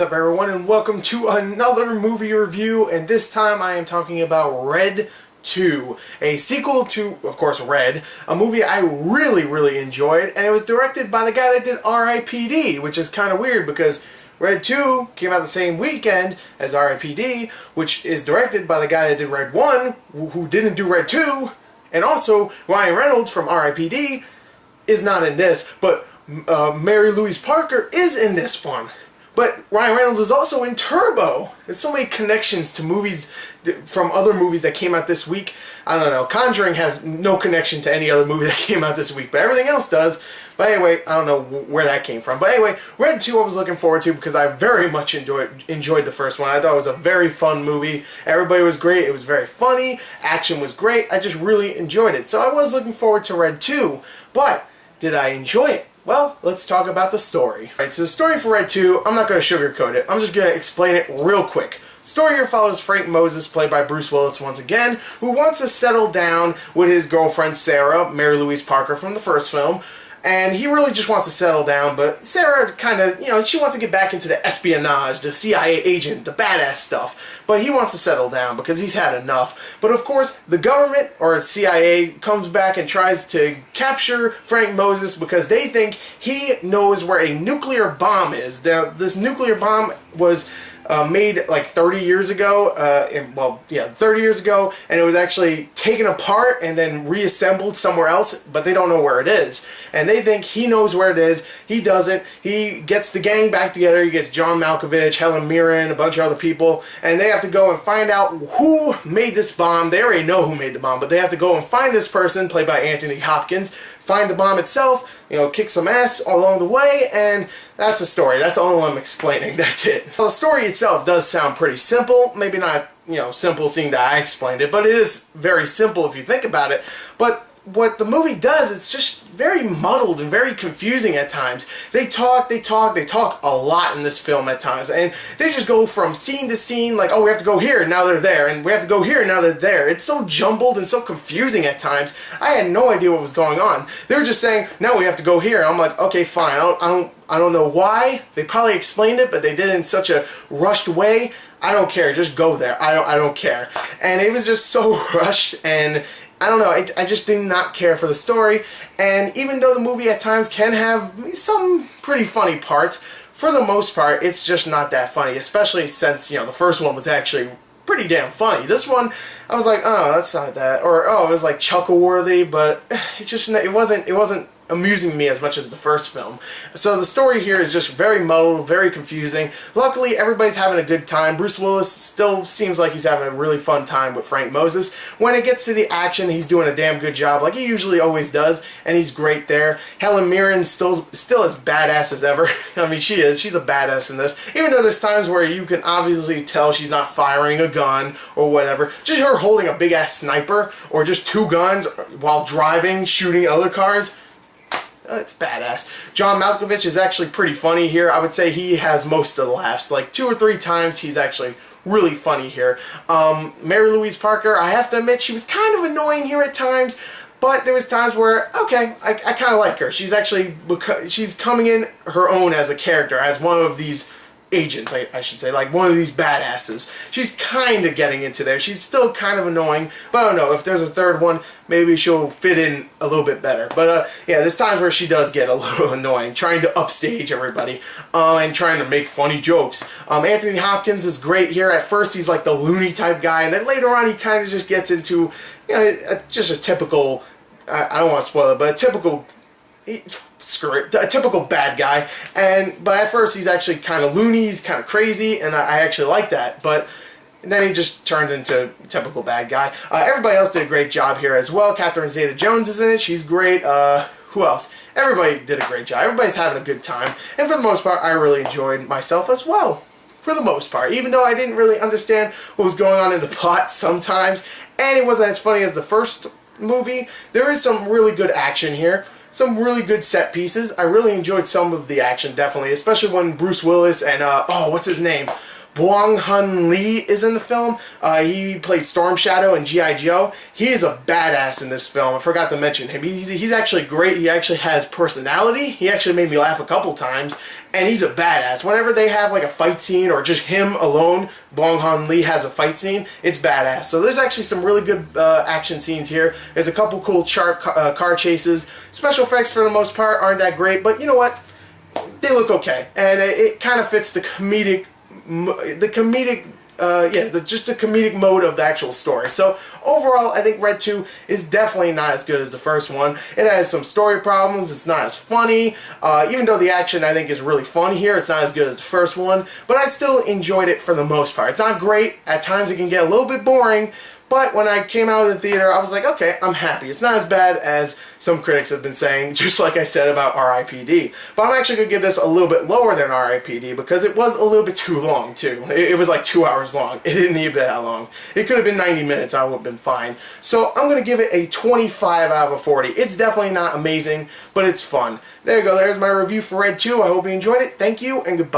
up everyone, and welcome to another movie review, and this time I am talking about Red 2, a sequel to, of course, Red, a movie I really enjoyed, and it was directed by the guy that did R.I.P.D., which is kind of weird because Red 2 came out the same weekend as R.I.P.D., which is directed by the guy that did Red 1, who didn't do Red 2, and also Ryan Reynolds from R.I.P.D. is not in this, but Mary Louise Parker is in this one. But Ryan Reynolds is also in Turbo. There's so many connections to movies from other movies that came out this week. I don't know. Conjuring has no connection to any other movie that came out this week, but everything else does. But anyway, I don't know where that came from. But anyway, Red 2 I was looking forward to because I very much enjoyed the first one. I thought it was a very fun movie. Everybody was great. It was very funny. Action was great. I just really enjoyed it. So I was looking forward to Red 2. But did I enjoy it? Well, let's talk about the story. Alright, so the story for Red 2, I'm not going to sugarcoat it. I'm just going to explain it real quick. The story here follows Frank Moses, played by Bruce Willis once again, who wants to settle down with his girlfriend Sarah, Mary Louise Parker from the first film. And he really just wants to settle down, but Sarah kind of, she wants to get back into the espionage, the CIA agent, the badass stuff. But he wants to settle down because he's had enough. But of course, the government, or CIA, comes back and tries to capture Frank Moses because they think he knows where a nuclear bomb is. Now, this nuclear bomb was made like 30 years ago, 30 years ago, and it was actually taken apart and then reassembled somewhere else, but they don't know where it is. And they think he knows where it is. He doesn't. He gets the gang back together. He gets John Malkovich, Helen Mirren, a bunch of other people, and they have to go and find out who made this bomb. They already know who made the bomb, but they have to go and find this person, played by Anthony Hopkins, find the bomb itself, kick some ass along the way, and that's the story. That's all I'm explaining. That's it. Well, the story itself does sound pretty simple. Maybe not, simple seeing that I explained it, but it is very simple if you think about it. But what the movie does, it's just very muddled and very confusing at times. They talk a lot in this film at times, and they just go from scene to scene, like, oh, we have to go here, and now they're there, and we have to go here, and now they're there. It's so jumbled and so confusing at times. I had no idea what was going on. They were just saying, now we have to go here, and I'm like, okay, fine. I don't know why. They probably explained it, but they did it in such a rushed way. I don't care. Just go there. I don't care. And it was just so rushed, and I don't know, I just did not care for the story, and even though the movie at times can have some pretty funny parts, for the most part, it's just not that funny, especially since, the first one was actually pretty damn funny. This one, I was like, oh, that's not that, or, oh, it was like chuckle-worthy, but it wasn't amusing me as much as the first film. So the story here is just very muddled, very confusing. Luckily, everybody's having a good time. Bruce Willis still seems like he's having a really fun time with Frank Moses. When it gets to the action, he's doing a damn good job, like he usually always does, and he's great there. Helen Mirren still as badass as ever. I mean, she is. She's a badass in this. Even though there's times where you can obviously tell she's not firing a gun or whatever. Just her holding a big-ass sniper, or just two guns while driving, shooting other cars. It's badass. John Malkovich is actually pretty funny here. I would say he has most of the laughs. Like 2 or 3 times he's actually really funny here. Mary Louise Parker, I have to admit, she was kind of annoying here at times, but there was times where, okay, I kind of like her. She's coming in her own as a character, as one of these agents, I should say, like one of these badasses. She's kind of getting into there. She's still kind of annoying, but I don't know, if there's a third one, maybe she'll fit in a little bit better. But yeah, there's times where she does get a little annoying, trying to upstage everybody, and trying to make funny jokes. Anthony Hopkins is great here. At first he's like the loony type guy, and then later on he kind of just gets into, just a typical, I don't want to spoil it, but a typical a typical bad guy, but at first he's actually kind of loony, he's kind of crazy, and I actually like that, but then he just turns into a typical bad guy. Everybody else did a great job here as well. Catherine Zeta-Jones is in it, she's great. Who else? Everybody did a great job. Everybody's having a good time, and for the most part, I really enjoyed myself as well. For the most part, even though I didn't really understand what was going on in the plot sometimes, and it wasn't as funny as the first movie, there is some really good action here. Some really good set pieces. I really enjoyed some of the action, definitely, especially when Bruce Willis and, what's his name? Bong Hun Lee is in the film. He played Storm Shadow in G.I. Joe. He is a badass in this film. I forgot to mention him. He's actually great. He actually has personality. He actually made me laugh a couple times, and he's a badass. Whenever they have like a fight scene or just him alone, Bong Hun Lee has a fight scene, it's badass. So there's actually some really good action scenes here. There's a couple cool car chases. Special effects for the most part aren't that great, but you know what? They look okay, and it kind of fits the comedic just the comedic mode of the actual story. So overall, I think Red 2 is definitely not as good as the first one. It has some story problems. It's not as funny. Even though the action I think is really fun here, it's not as good as the first one. But I still enjoyed it for the most part. It's not great. At times it can get a little bit boring. But when I came out of the theater, I was like, okay, I'm happy. It's not as bad as some critics have been saying, just like I said about R.I.P.D. But I'm actually going to give this a little bit lower than R.I.P.D. because it was a little bit too long, too. It was like 2 hours long. It didn't need to be that long. It could have been 90 minutes. I would have been fine. So I'm going to give it a 25 out of 40. It's definitely not amazing, but it's fun. There you go. There's my review for Red 2. I hope you enjoyed it. Thank you, and goodbye.